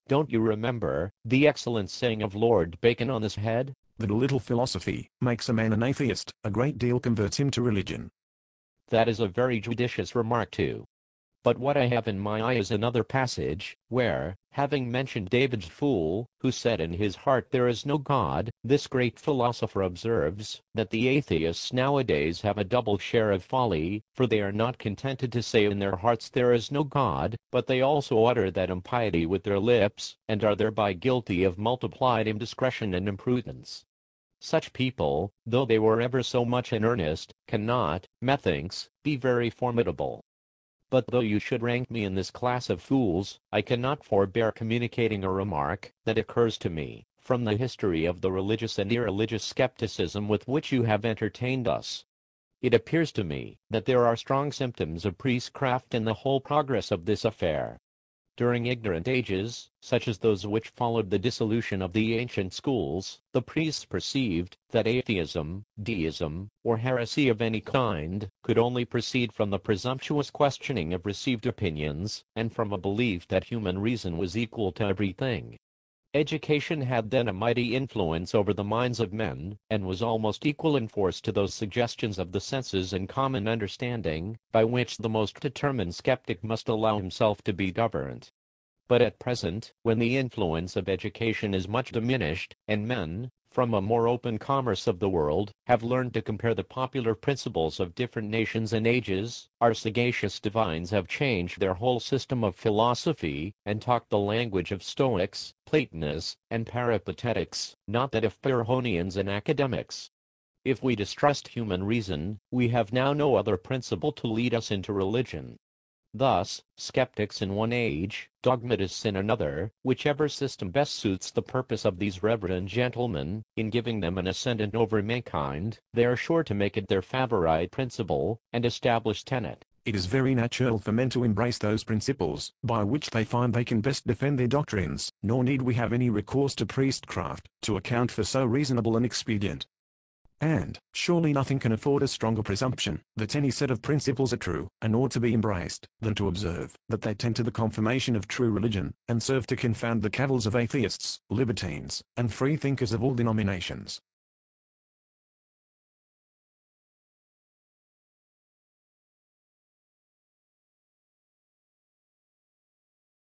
Don't you remember the excellent saying of Lord Bacon on this head? That a little philosophy makes a man an atheist, a great deal converts him to religion. That is a very judicious remark too. But what I have in my eye is another passage, where, having mentioned David's fool, who said in his heart there is no God, this great philosopher observes, that the atheists nowadays have a double share of folly, for they are not contented to say in their hearts there is no God, but they also utter that impiety with their lips, and are thereby guilty of multiplied indiscretion and imprudence. Such people, though they were ever so much in earnest, cannot, methinks, be very formidable. But though you should rank me in this class of fools, I cannot forbear communicating a remark that occurs to me, from the history of the religious and irreligious skepticism with which you have entertained us. It appears to me that there are strong symptoms of priestcraft in the whole progress of this affair. During ignorant ages, such as those which followed the dissolution of the ancient schools, the priests perceived that atheism, deism, or heresy of any kind, could only proceed from the presumptuous questioning of received opinions, and from a belief that human reason was equal to everything. Education had then a mighty influence over the minds of men, and was almost equal in force to those suggestions of the senses and common understanding, by which the most determined skeptic must allow himself to be governed. But at present, when the influence of education is much diminished, and men, from a more open commerce of the world, have learned to compare the popular principles of different nations and ages, our sagacious divines have changed their whole system of philosophy, and talked the language of Stoics, Platonists, and Peripatetics, not that of Pyrrhonians and academics. If we distrust human reason, we have now no other principle to lead us into religion. Thus, skeptics in one age, dogmatists in another, whichever system best suits the purpose of these reverend gentlemen, in giving them an ascendant over mankind, they are sure to make it their favorite principle, and established tenet. It is very natural for men to embrace those principles, by which they find they can best defend their doctrines, nor need we have any recourse to priestcraft, to account for so reasonable an expedient. And, surely nothing can afford a stronger presumption, that any set of principles are true, and ought to be embraced, than to observe, that they tend to the confirmation of true religion, and serve to confound the cavils of atheists, libertines, and freethinkers of all denominations.